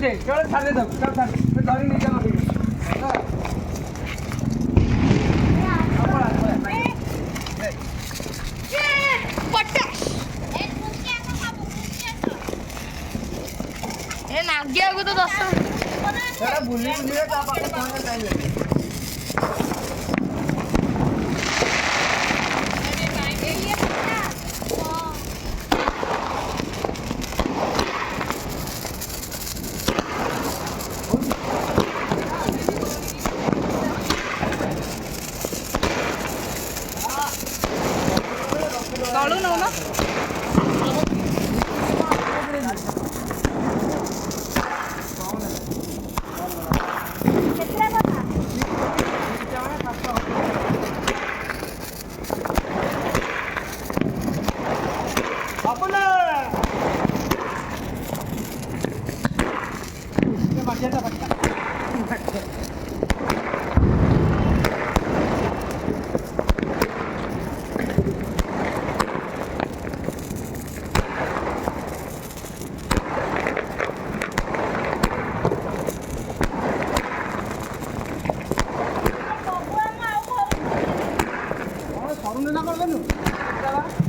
दे केवळ छान दे चल छान मी धरी नाही गेलो हे नागी आगो तो दस जरा भूली का पाके पहुंचना चाहिए काढू नव ना ना